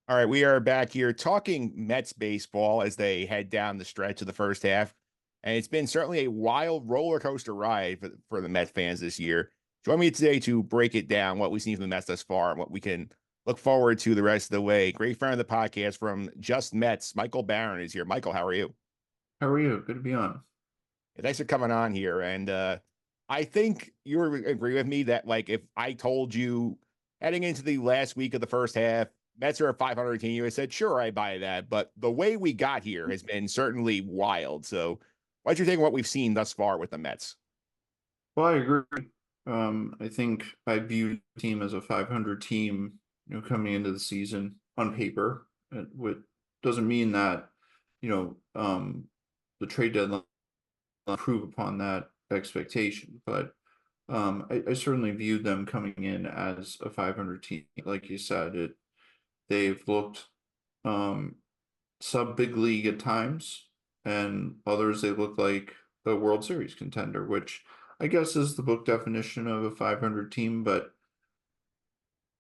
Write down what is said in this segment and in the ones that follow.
All right, we are back here talking Mets baseball as they head down the stretch of the first half. And it's been certainly a wild roller coaster ride for the Mets fans this year. Join me today to break it down, what we've seen from the Mets thus far and what we can look forward to the rest of the way. Great friend of the podcast from Just Mets, Michael Barron is here. Michael, how are you? How are you? Good to be on. Thanks for coming on here. And I think you agree with me that, like, if I told you heading into the last week of the first half, Mets are a 500 team, you would have said, sure, I buy that. But the way we got here has been certainly wild. So, what'd you think of what we've seen thus far with the Mets? Well, I agree. I think I view the team as a 500 team, coming into the season on paper. Doesn't mean that, you know, um, the trade deadline will improve upon that expectation, but I certainly viewed them coming in as a 500 team. Like you said, they've looked um, sub big league at times, and others they look like a World Series contender, which I guess is the book definition of a 500 team, but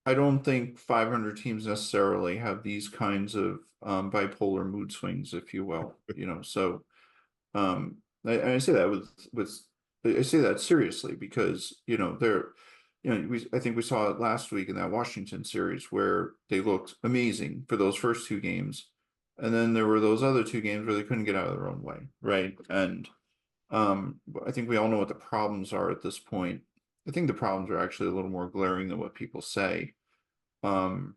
I don't think 500 teams necessarily have these kinds of bipolar mood swings, if you will. So I say that with I say that seriously because I think we saw it last week in that Washington series where they looked amazing for those first two games, and then there were those other two games where they couldn't get out of their own way, right? And I think we all know what the problems are at this point. I think the problems are actually a little more glaring than what people say. Um,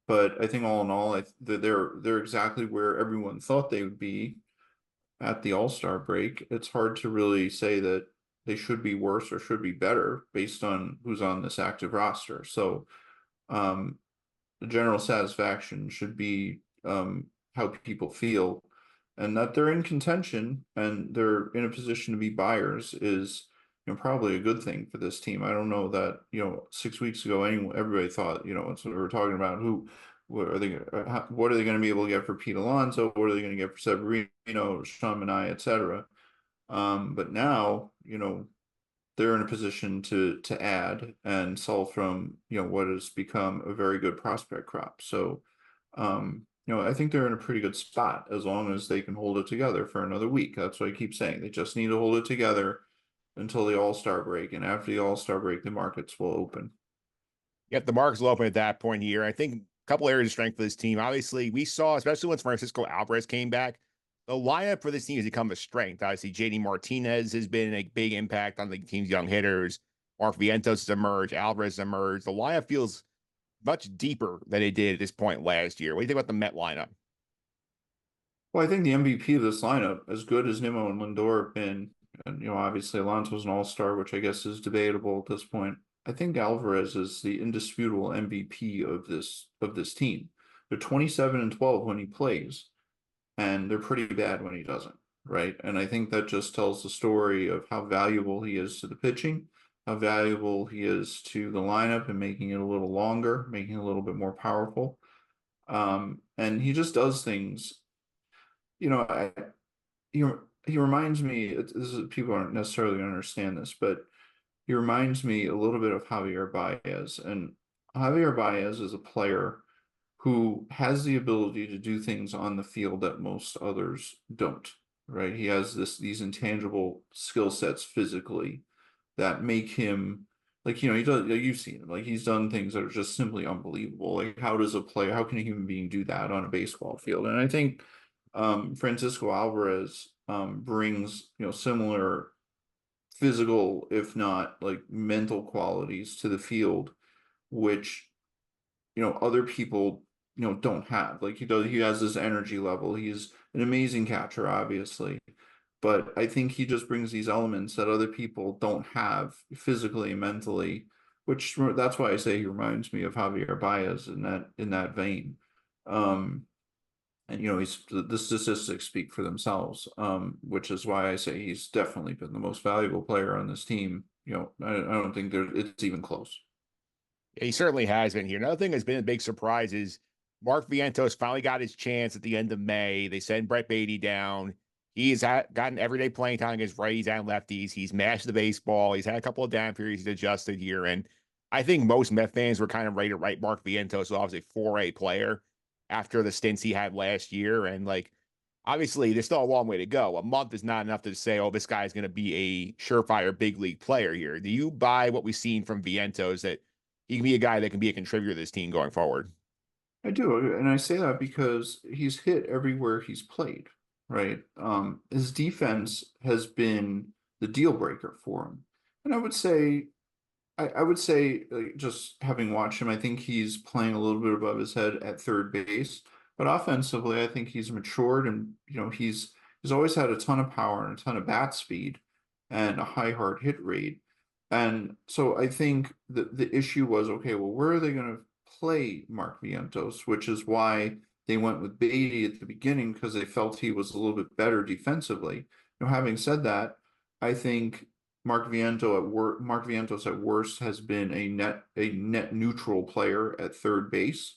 but I think all in all, they're exactly where everyone thought they would be at the All-Star break. It's hard to really say that they should be worse or should be better based on who's on this active roster. So, um, the general satisfaction should be how people feel, and that they're in contention and they're in a position to be buyers is, probably a good thing for this team. I don't know that, 6 weeks ago, anyone, everybody thought, that's what we were talking about. What are they going to be able to get for Pete Alonso? What are they going to get for Severino, Sean Manaea, etc. But now, they're in a position to add and sell from what has become a very good prospect crop. So I think they're in a pretty good spot as long as they can hold it together for another week. That's what I keep saying. They just need to hold it together until the All-Star break, and after the All-Star break, the markets will open. Yep, the market's will open at that point here. I think a couple areas of strength for this team. Obviously, we saw, especially once Francisco Alvarez came back, the lineup for this team has become a strength. Obviously, JD Martinez has been a big impact on the team's young hitters. Mark Vientos has emerged. Alvarez has emerged. The lineup feels much deeper than it did at this point last year. What do you think about the Met lineup? Well, I think the MVP of this lineup, as good as Nimmo and Lindor have been, and obviously Alonso's an all-star, which I guess is debatable at this point. I think Alvarez is the indisputable MVP of this team. They're 27 and 12 when he plays, and they're pretty bad when he doesn't, right? And I think that just tells the story of how valuable he is to the pitching, how valuable he is to the lineup and making it a little longer, making it a little bit more powerful. And he just does things, you know, I, he he reminds me. People aren't necessarily going to understand this, but he reminds me a little bit of Javier Baez. And Javier Baez is a player who has the ability to do things on the field that most others don't, right? He has these intangible skill sets physically that make him like, he does, you've seen him, like he's done things that are just simply unbelievable. Like how can a human being do that on a baseball field? And I think Francisco Alvarez brings, similar physical, if not like mental qualities to the field, which other people don't have. Like he has this energy level. He's an amazing catcher, obviously, but I think he just brings these elements that other people don't have physically and mentally, which that's why I say he reminds me of Javier Baez in that vein. And he's the statistics speak for themselves, which is why I say he's definitely been the most valuable player on this team. I don't think it's even close. Yeah, he certainly has been here. Another thing that's been a big surprise is Mark Vientos finally got his chance at the end of May. They sent Brett Beatty down. He has gotten everyday playing time against righties and lefties. He's mashed the baseball. He's had a couple of down periods. He's adjusted here. And I think most Met fans were kind of ready to write Mark Vientos off as a 4A player after the stints he had last year. And like, obviously, there's still a long way to go. A month is not enough to say, oh, this guy's going to be a surefire big league player here. Do you buy what we've seen from Vientos that he can be a guy that can be a contributor to this team going forward? I do, and I say that because he's hit everywhere he's played, right? His defense has been the deal breaker for him. And I would say, like, just having watched him, I think he's playing a little bit above his head at third base. But offensively, I think he's matured, and he's always had a ton of power and a ton of bat speed and a high hard hit rate. And so I think the issue was, okay, well, where are they going to play Mark Vientos? Which is why they went with Beatty at the beginning, because they felt he was a little bit better defensively. Having said that, I think Mark Vientos at worst has been a net neutral player at third base.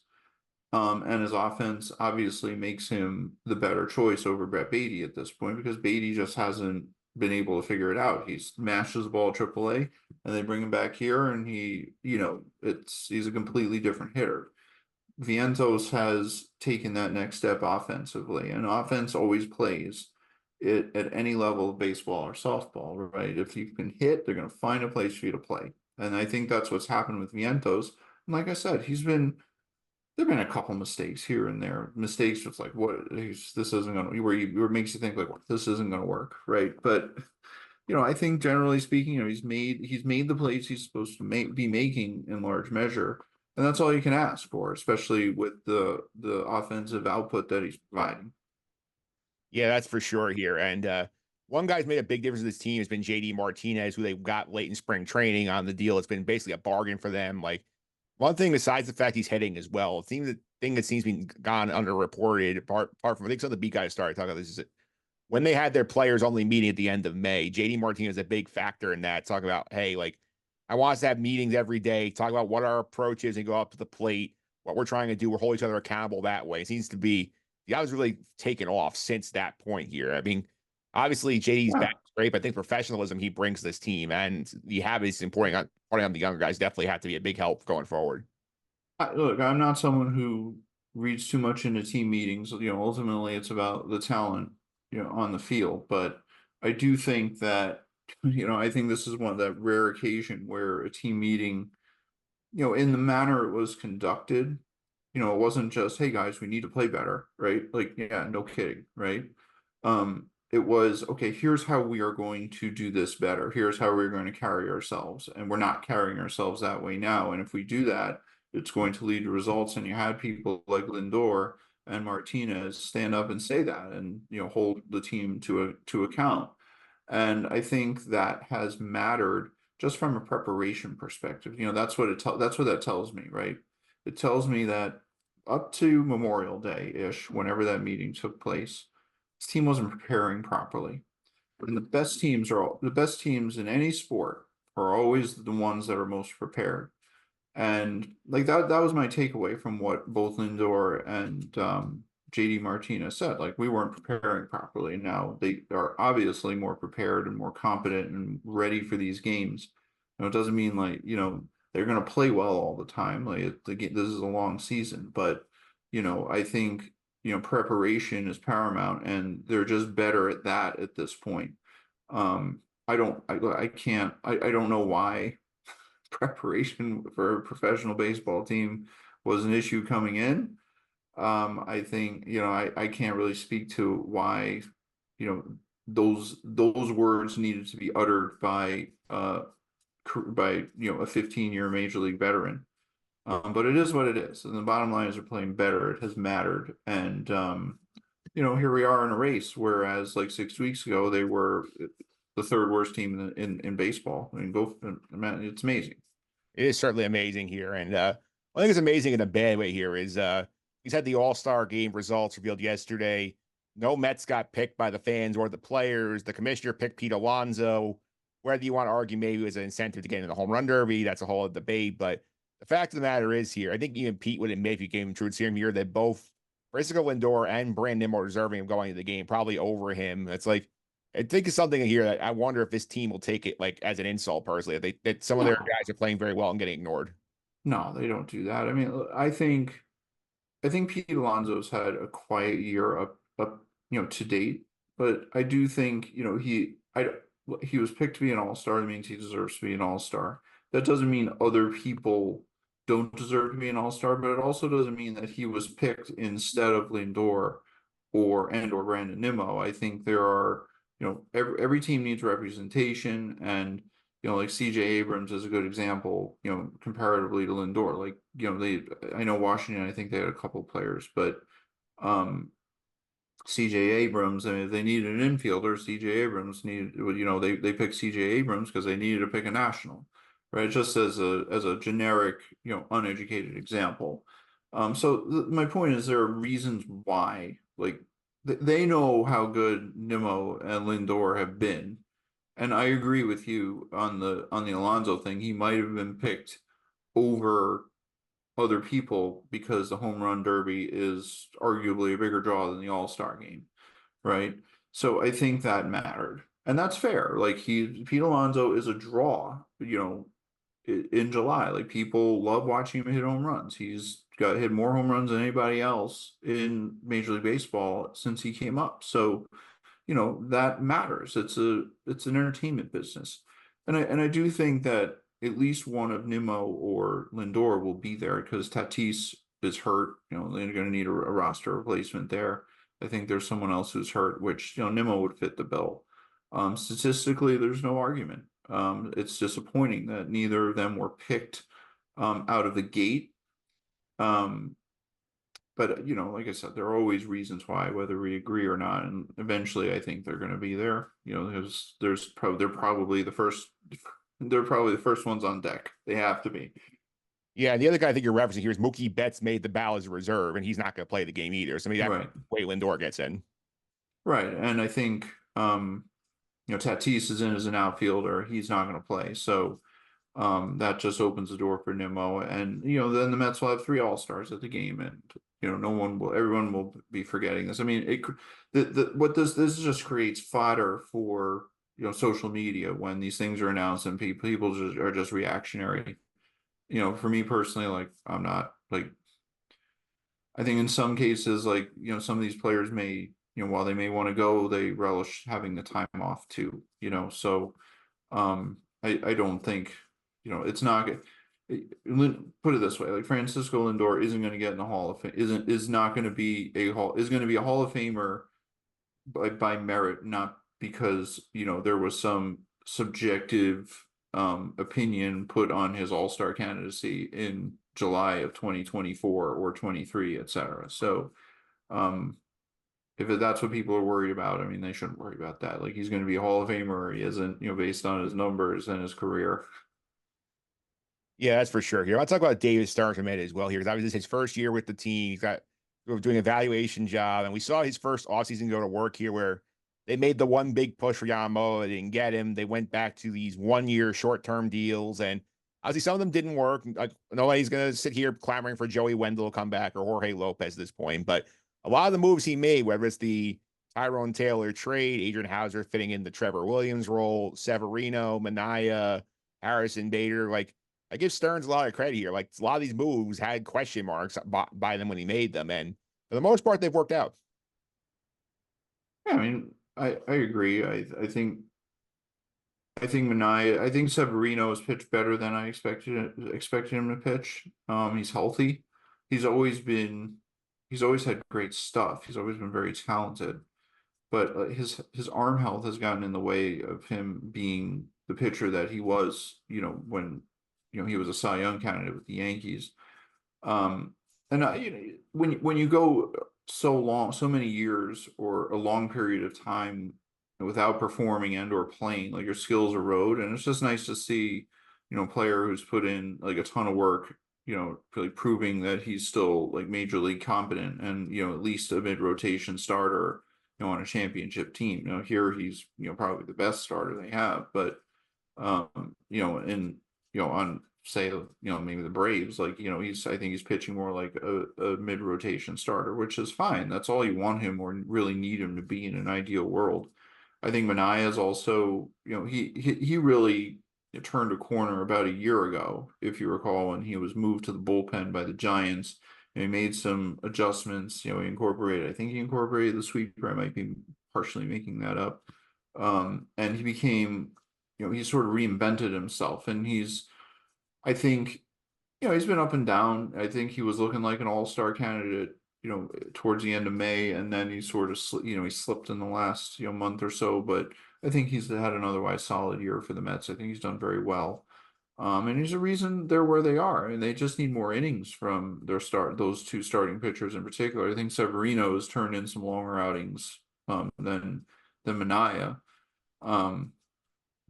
And his offense obviously makes him the better choice over Brett Beatty at this point, because Beatty just hasn't been able to figure it out. He smashes the ball at AAA, and they bring him back here, and he's a completely different hitter. Vientos has taken that next step offensively, and offense always plays it at any level of baseball or softball, right? If you can hit, they're going to find a place for you to play. And I think that's what's happened with Vientos. And like I said, there've been a couple mistakes here and there. Mistakes just like, this isn't going to, where it makes you think like, this isn't going to work, right? But I think generally speaking, he's made the plays he's supposed to be making in large measure, and that's all you can ask for, especially with the offensive output that he's providing. Yeah, that's for sure here. And one guy's made a big difference in this team has been JD Martinez, who they got late in spring training on the deal. It's been basically a bargain for them. Like, one thing besides the fact he's hitting as well, it seems the thing that seems to be gone underreported, apart from I think some of the beat guys started talking about this, is that when they had their players only meeting at the end of May, JD Martinez is a big factor in that. Talk about, hey, like, I want us to have meetings every day, talk about what our approach is and go up to the plate, what we're trying to do. We're holding each other accountable that way. It seems to be the guy's really taken off since that point here. I mean, obviously JD's Yeah. back great, but I think professionalism he brings to this team and the habits and pointing on the younger guys definitely have to be a big help going forward. Look, I'm not someone who reads too much into team meetings. Ultimately it's about the talent, on the field. But I do think that, I think this is one of that rare occasion where a team meeting, in the manner it was conducted, it wasn't just, hey guys, we need to play better, right? Like, yeah, no kidding, right? It was, okay, here's how we are going to do this better. Here's how we're going to carry ourselves. And we're not carrying ourselves that way now. And if we do that, it's going to lead to results. And you had people like Lindor and Martinez stand up and say that, and hold the team to account. And I think that has mattered just from a preparation perspective. That's what that tells me, right? It tells me that up to Memorial Day-ish, whenever that meeting took place, this team wasn't preparing properly. And the best teams in any sport are always the ones that are most prepared. And like that was my takeaway from what both Lindor and JD Martinez said. Like, we weren't preparing properly. Now they are obviously more prepared and more competent and ready for these games. It doesn't mean like, they're going to play well all the time. Like, this is a long season, but I think preparation is paramount, and they're just better at that at this point. I can't, I don't know why preparation for a professional baseball team was an issue coming in. I think, I can't really speak to why, those words needed to be uttered by a 15-year major league veteran. But it is what it is. And the bottom line is they're playing better. It has mattered. And here we are in a race, whereas like 6 weeks ago they were the third worst team in baseball. I mean, man, it's amazing. It is certainly amazing here. And I think it's amazing in a bad way here is he's had the All-Star game results revealed yesterday. No Mets got picked by the fans or the players. The commissioner picked Pete Alonso. Whether you want to argue maybe it was an incentive to get in the home run derby, that's a whole other debate. But the fact of the matter is here, I think even Pete would admit if you gave him true serum here that both Francisco Lindor and Brandon Nimmo are deserving of going to the game, probably over him. It's like I think it's something here that I wonder if this team will take it like as an insult personally. That some of their No, guys are playing very well and getting ignored. no, they don't do that. I mean, I think Pete Alonso's had a quiet year up, to date, but I do think, he was picked to be an all-star. That means he deserves to be an all-star. That doesn't mean other people don't deserve to be an all-star, but it also doesn't mean that he was picked instead of Lindor or Brandon Nimmo. I think there are, every team needs representation, and like CJ Abrams is a good example, comparatively to Lindor. Like, I know Washington, I think they had a couple players, but um CJ Abrams, I mean, if they needed an infielder, CJ Abrams needed, they picked CJ Abrams because they needed to pick a national, right? Just as a generic, uneducated example. So my point is there are reasons why, like, they know how good Nimmo and Lindor have been. And I agree with you on the Alonso thing. He might have been picked over other people because the home run derby is arguably a bigger draw than the All-Star game, right? So I think that mattered. And that's fair. Like, Pete Alonso is a draw, in July. Like, people love watching him hit home runs. He's got hit more home runs than anybody else in Major League Baseball since he came up. So that matters. It's an entertainment business. And I do think that at least one of Nimmo or Lindor will be there because Tatis is hurt. They're going to need a roster replacement there. I think there's someone else who's hurt, which, Nimmo would fit the bill. Statistically, there's no argument. It's disappointing that neither of them were picked out of the gate. Um, but like I said, there are always reasons why, whether we agree or not, and eventually I think they're going to be there. They're probably the first ones on deck. They have to be. Yeah, and the other guy I think you're referencing here is Mookie Betts made the ball as a reserve, and he's not going to play the game either. So maybe that Right, way Lindor gets in. right, and I think Tatis is in as an outfielder. He's not going to play, so that just opens the door for Nimmo, and then the Mets will have three All-Stars at the game, and everyone will be forgetting this. I mean, what this just creates fodder for social media when these things are announced and people just are just reactionary. For me personally, like, I'm not like, I think in some cases, like, some of these players may, while they may want to go, they relish having the time off too. So I don't think, it's not good. Put it this way, like, Francisco Lindor isn't going to get in the Hall of Fame, is not going to be is going to be a Hall of Famer by merit, not because, there was some subjective opinion put on his All-Star candidacy in July of 2024 or 23, etc. So if that's what people are worried about, I mean, they shouldn't worry about that. Like, he's going to be a Hall of Famer. He isn't, based on his numbers and his career. Yeah, that's for sure. Here, I'll talk about David Stearns a minute as well here, because obviously his first year with the team. He's got doing an evaluation job, and we saw his first offseason go to work here where they made the one big push for Yamamoto. They didn't get him. They went back to these 1 year short-term deals, and obviously some of them didn't work. Like, nobody's going to sit here clamoring for Joey Wendell to come back or Jorge Lopez at this point, but a lot of the moves he made, whether it's the Tyrone Taylor trade, Adrian Hauser fitting in the Trevor Williams role, Severino, Manaea, Harrison Bader, like, I give Stearns a lot of credit here. Like, a lot of these moves had question marks by them when he made them, and for the most part, they've worked out. Yeah, I mean, I agree. I think Manaea, I think Severino has pitched better than I expected him to pitch. He's healthy. He's always been he's always had great stuff. He's always been very talented, but his arm health has gotten in the way of him being the pitcher that he was, when he was a Cy Young candidate with the Yankees. Um, and when you go so many years or a long period of time without performing and or playing, like, your skills erode, and it's just nice to see, a player who's put in like a ton of work, really proving that he's still like major league competent and at least a mid rotation starter, on a championship team. Here he's probably the best starter they have, but and on, say, maybe the Braves, like, I think he's pitching more like a mid rotation starter, which is fine. That's all you want him or really need him to be in an ideal world. I think Manaya's also, he really turned a corner about a year ago, if you recall, when he was moved to the bullpen by the Giants. And he made some adjustments. I think he incorporated the sweeper. I might be partially making that up. And he became, he sort of reinvented himself. And I think, he's been up and down. I think he was looking like an all-star candidate, towards the end of May, and then he sort of, he slipped in the last, month or so. But I think he's had an otherwise solid year for the Mets. I think he's done very well. And he's a reason they're where they are, and they just need more innings from those two starting pitchers in particular. I think Severino has turned in some longer outings than Manaea. Um,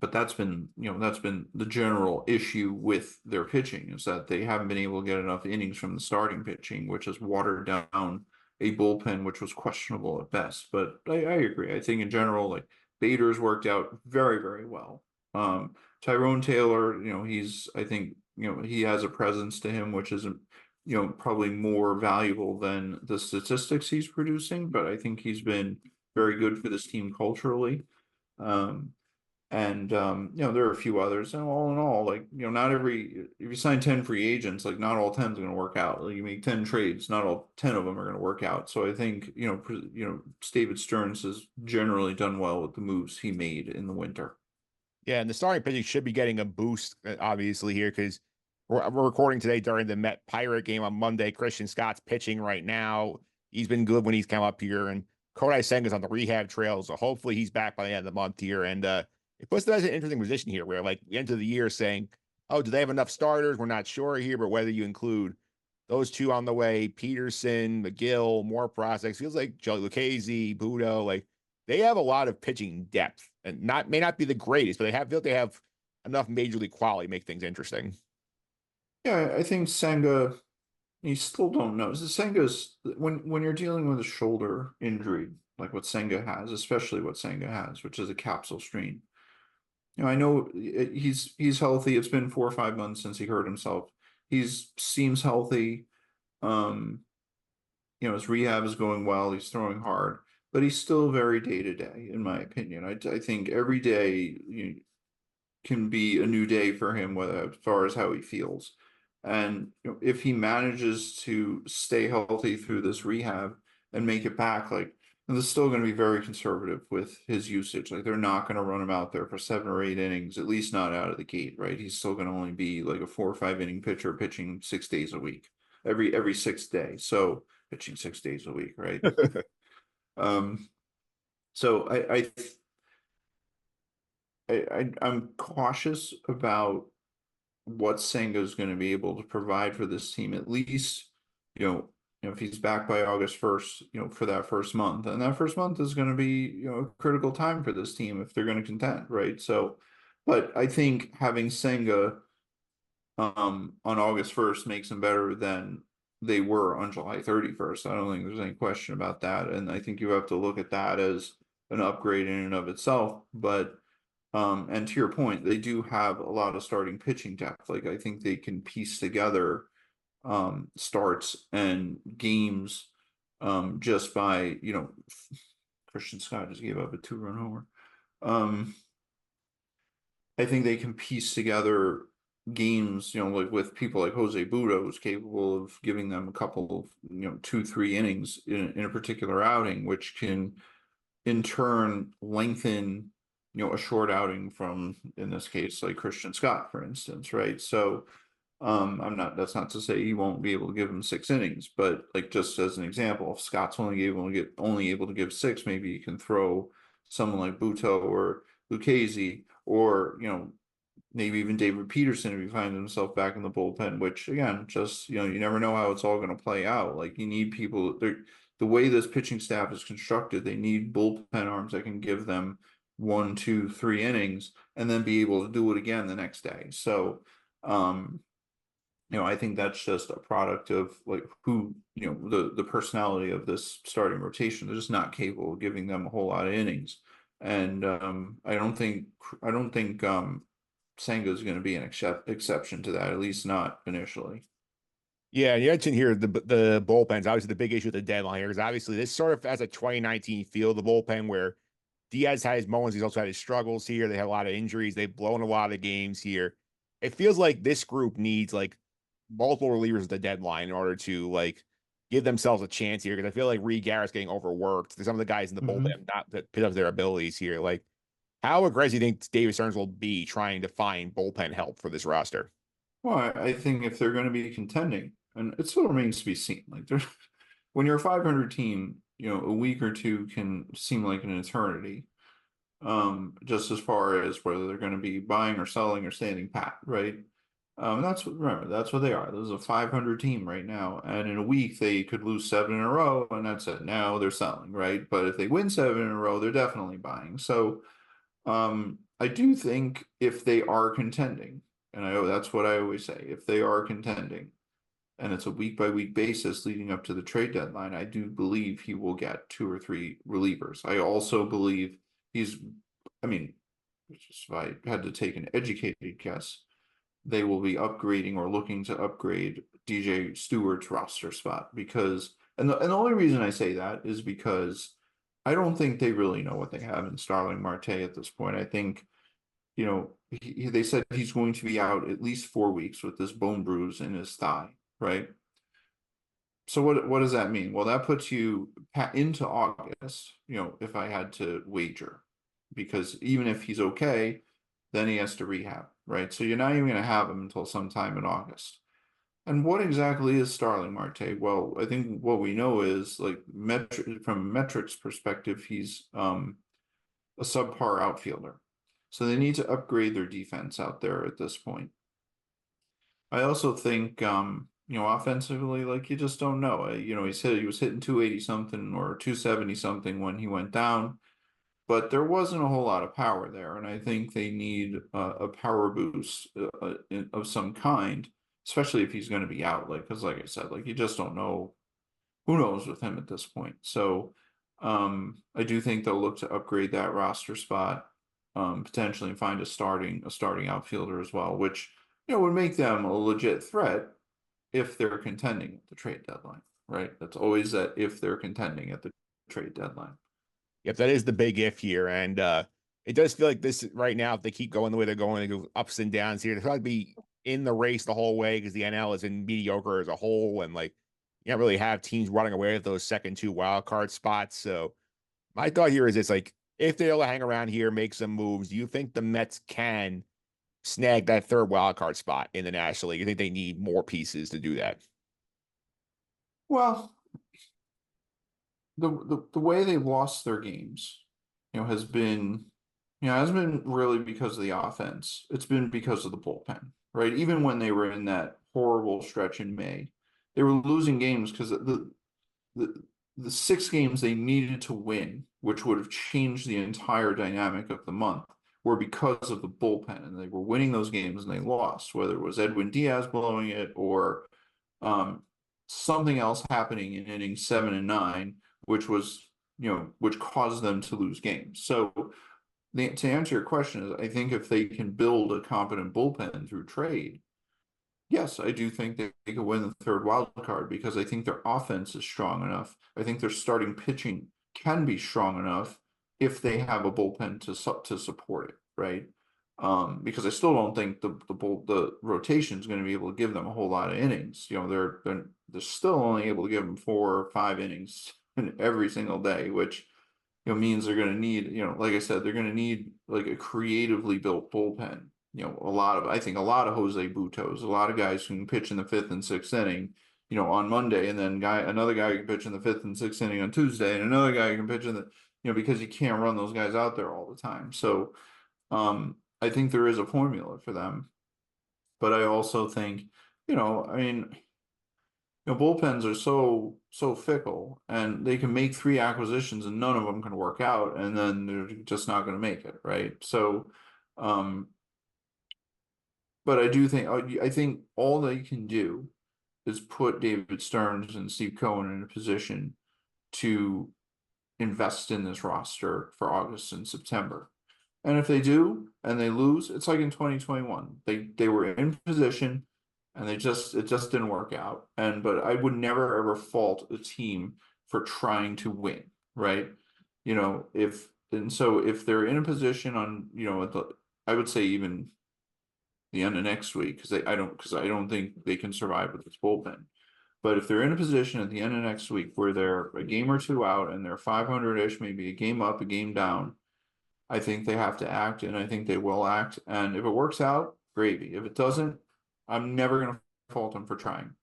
but that's been the general issue with their pitching, is that they haven't been able to get enough innings from the starting pitching, which has watered down a bullpen which was questionable at best. But I agree. I think in general, like, Bader's worked out very, very well. Tyrone Taylor, I think, he has a presence to him which isn't, probably more valuable than the statistics he's producing, but I think he's been very good for this team culturally. Um, and there are a few others, and all in all, like, if you sign 10 free agents, like, not all 10 is going to work out. Like, you make 10 trades, not all 10 of them are going to work out. So I think, David Stearns has generally done well with the moves he made in the winter. Yeah, and the starting pitching should be getting a boost, obviously, here, because we're recording today during the Met Pirate game on Monday. Christian Scott's pitching right now. He's been good when he's come up here, and Kodai Senga's on the rehab trail, so hopefully he's back by the end of the month here. And it puts us in an interesting position here, where, like, the end of the year saying, oh, do they have enough starters? We're not sure here, but whether you include those two on the way, Peterson, McGill, more prospects, feels like Joe Lucchesi, Budo, like, they have a lot of pitching depth, and may not be the greatest, but feel like they have enough major league quality to make things interesting. Yeah, I think Senga, you still don't know. Senga's, when you're dealing with a shoulder injury like what Senga has, especially what Senga has, which is a capsule strain. I know he's healthy. It's been 4 or 5 months since he hurt himself. He's seems healthy. Um, his rehab is going well. He's throwing hard, but he's still very day to day, in my opinion. I think every day can be a new day for him, whether as far as how he feels. And if he manages to stay healthy through this rehab and make it back, like, and they're still going to be very conservative with his usage. Like, they're not going to run him out there for 7 or 8 innings, at least not out of the gate, right? He's still going to only be like a 4 or 5 inning pitcher, pitching 6 days a week, every 6th day. So pitching 6 days a week, right? Um, so I'm cautious about what Senga is going to be able to provide for this team, at least, if he's back by August 1st, for that first month. And that first month is going to be, a critical time for this team if they're going to contend, right? So, but I think having Senga on August 1st makes them better than they were on July 31st. I don't think there's any question about that. And I think you have to look at that as an upgrade in and of itself. But and to your point, they do have a lot of starting pitching depth. Like, I think they can piece together starts and games just by, Christian Scott just gave up a 2-run homer. I think they can piece together games, like with people like Jose Budo, who's capable of giving them a couple of, 2, 3 innings in a particular outing, which can in turn lengthen, a short outing from, in this case, like Christian Scott, for instance, right? So that's not to say he won't be able to give him 6 innings, but, like, just as an example, if Scott's only able to give 6, maybe you can throw someone like Buto or Lucchesi, or, maybe even David Peterson if he finds himself back in the bullpen, which, again, just, you never know how it's all going to play out. Like, you need people, the way this pitching staff is constructed, they need bullpen arms that can give them 1, 2, 3 innings and then be able to do it again the next day. So, I think that's just a product of, like, who, the personality of this starting rotation. They're just not capable of giving them a whole lot of innings. And I don't think Senga is going to be an exception to that, at least not initially. Yeah, and you mentioned here the bullpens. Obviously, the big issue with the deadline here is obviously this sort of has a 2019 feel, the bullpen, where Diaz had his moments. He's also had his struggles here. They have a lot of injuries. They've blown a lot of games here. It feels like this group needs like multiple relievers at the deadline in order to like give themselves a chance here. Because I feel like Reed Garrett's getting overworked. Some of the guys in the Mhm. bullpen not that pit up their abilities here. Like, how aggressive do you think David Stearns will be trying to find bullpen help for this roster? Well, I think if they're going to be contending, and it still remains to be seen, like there's when you're a 500 team, a week or two can seem like an eternity. Just as far as whether they're going to be buying or selling or standing pat, right? Remember, that's what they are. This is a 500 team right now, and in a week they could lose seven in a row, and that's it. Now they're selling, right? But if they win seven in a row, they're definitely buying. So, I do think if they are contending, and I know that's what I always say, if they are contending, and it's a week by week basis leading up to the trade deadline, I do believe he will get two or three relievers. I also believe he's, I mean, if I had to take an educated guess, they will be upgrading or looking to upgrade DJ Stewart's roster spot because, and the only reason I say that is because I don't think they really know what they have in Starling Marte at this point. I think, they said he's going to be out at least 4 weeks with this bone bruise in his thigh, right? So what does that mean? Well, that puts you into August, if I had to wager, because even if he's okay, then he has to rehab, right? So you're not even going to have him until sometime in August. And what exactly is Starling Marte? Well, I think what we know is like from a metrics perspective, he's a subpar outfielder. So they need to upgrade their defense out there at this point. I also think, offensively, like you just don't know. He was hitting 280 something or 270 something when he went down, but there wasn't a whole lot of power there. And I think they need a power boost of some kind, especially if he's going to be out. Because like I said, like you just don't know who knows with him at this point. So, I do think they'll look to upgrade that roster spot, potentially and find a starting outfielder as well, which would make them a legit threat if they're contending at the trade deadline, right? That's always that if they're contending at the trade deadline. Yep, that is the big if here. And it does feel like this right now, if they keep going the way they're going, they go ups and downs here. They'll probably be in the race the whole way because the NL is in mediocre as a whole. And like, you don't really have teams running away with those second two wild card spots. So my thought here is it's like, if they'll hang around here, make some moves, do you think the Mets can snag that third wild card spot in the National League? You think they need more pieces to do that? Well, the way they've lost their games, has been, hasn't been really because of the offense. It's been because of the bullpen, right? Even when they were in that horrible stretch in May, they were losing games because the the 6 games they needed to win, which would have changed the entire dynamic of the month, were because of the bullpen, and they were winning those games and they lost, whether it was Edwin Diaz blowing it or um, something else happening in innings 7 and 9, which caused them to lose games. So to answer your question is, I think if they can build a competent bullpen through trade, yes, I do think they could win the third wild card because I think their offense is strong enough. I think their starting pitching can be strong enough if they have a bullpen to support it, right? Because I still don't think the rotation is going to be able to give them a whole lot of innings. They're still only able to give them 4 or 5 innings every single day, which means they're going to need, like I said, they're going to need like a creatively built bullpen. I think a lot of Jose Butos, a lot of guys who can pitch in the fifth and sixth inning, on Monday, and then another guy who can pitch in the fifth and sixth inning on Tuesday, and another guy who can pitch in the, because you can't run those guys out there all the time. So, I think there is a formula for them, but I also think, I mean, bullpens are so fickle, and they can make 3 acquisitions and none of them can work out, and then they're just not going to make it, right? So, um, but I think all they can do is put David Stearns and Steve Cohen in a position to invest in this roster for August and September. And if they do and they lose, it's like in 2021. They were in position and it just didn't work out. But I would never ever fault a team for trying to win, right? If and so if they're in a position on, I would say even the end of next week, because I don't think they can survive with this bullpen. But if they're in a position at the end of next week where they're a game or two out and they're 500-ish, maybe a game up, a game down, I think they have to act, and I think they will act. And if it works out, gravy. If it doesn't, I'm never going to fault them for trying.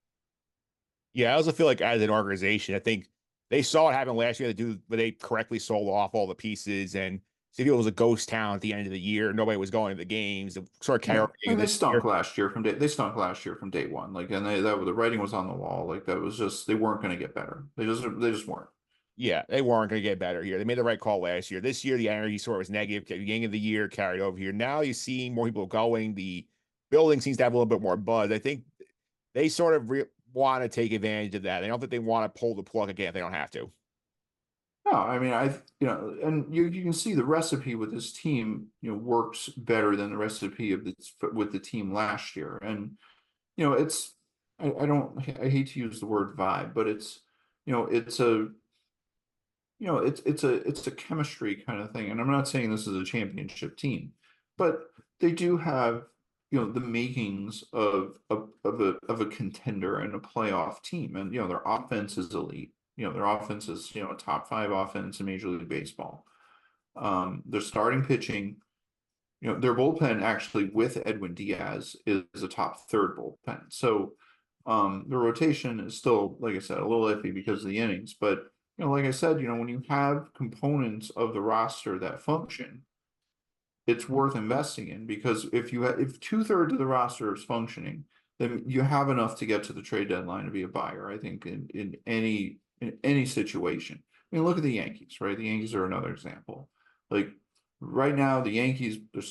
Yeah, I also feel like as an organization, I think they saw what happened last year. But they correctly sold off all the pieces, and City was a ghost town at the end of the year. Nobody was going to the games. It sort of carried Yeah, over and this year. they stunk last year from day one. Like, and the writing was on the wall. Like, that was just, they weren't going to get better. They just weren't. Yeah, they weren't going to get better here. They made the right call last year. This year, the energy sort of was negative. At the beginning of the year, carried over here. Now you see more people going. The building seems to have a little bit more buzz. I think they sort of want to take advantage of that. I don't think they want to pull the plug again if they don't have to. No, I mean, and you can see the recipe with this team, works better than the recipe of this with the team last year. And, it's, I hate to use the word vibe, but it's a, it's a chemistry kind of thing. And I'm not saying this is a championship team, but they do have, the makings of a contender and a playoff team. And, their offense is elite. Their offense is, a top five offense in Major League Baseball. Their starting pitching, their bullpen actually with Edwin Diaz is a top third bullpen. So the rotation is still, like I said, a little iffy because of the innings. But, like I said, when you have components of the roster that function, it's worth investing in, because if 2/3 of the roster is functioning, then you have enough to get to the trade deadline to be a buyer, I think, in any situation. I mean, look at the Yankees, right? The Yankees are another example. Like, right now, the Yankees, their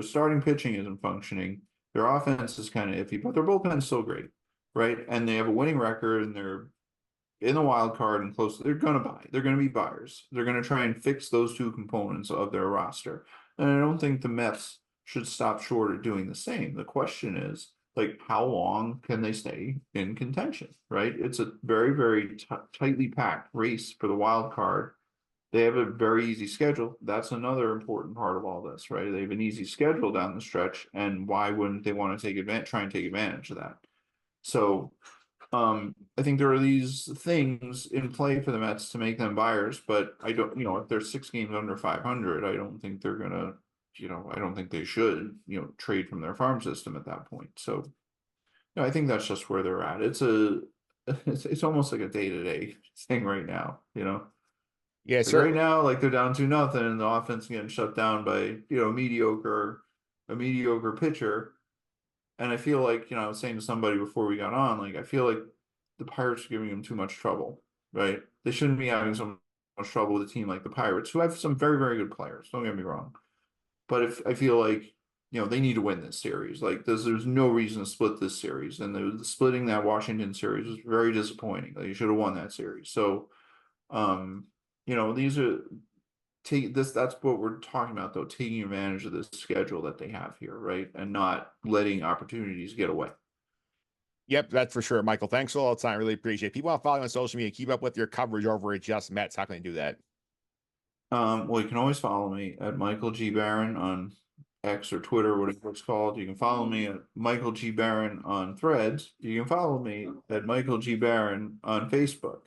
starting pitching isn't functioning. Their offense is kind of iffy, but their bullpen is still great, right? And they have a winning record, and they're in the wild card and close. They're gonna buy. They're gonna be buyers. They're gonna try and fix those two components of their roster. And I don't think the Mets should stop short of doing the same. The question is, like, how long can they stay in contention, right? It's a very, very tightly packed race for the wild card. They have a very easy schedule. That's another important part of all this, right? They have an easy schedule down the stretch, and why wouldn't they want to try and take advantage of that? So I think there are these things in play for the Mets to make them buyers, but I don't, if they're 6 games under 500, I don't think they're gonna, I don't think they should, trade from their farm system at that point. So, I think that's just where they're at. It's almost like a day-to-day thing right now. Yeah, Like, right certainly. now, like, they're down 2-0, and the offense getting shut down by, a mediocre pitcher. And I feel like, I was saying to somebody before we got on, like, I feel like the Pirates are giving them too much trouble, right? They shouldn't be having so much trouble with a team like the Pirates, who have some very, very good players. Don't get me wrong. But if I feel like, they need to win this series. Like, there's no reason to split this series. And the splitting that Washington series was very disappointing. Like, you should have won that series. So, these are that's what we're talking about, though, taking advantage of this schedule that they have here, right? And not letting opportunities get away. Yep, that's for sure, Michael. Thanks for all the time. Really appreciate it. People want to follow you on social media, keep up with your coverage over at Just Mets. How can they do that? Well, you can always follow me at Michael G. Barron on X or Twitter, whatever it's called. You can follow me at Michael G. Barron on Threads. You can follow me at Michael G. Barron on Facebook.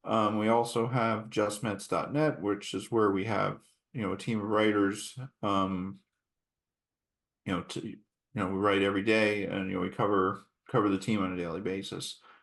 We also have justmets.net, which is where we have, a team of writers, we write every day, and, we cover the team on a daily basis.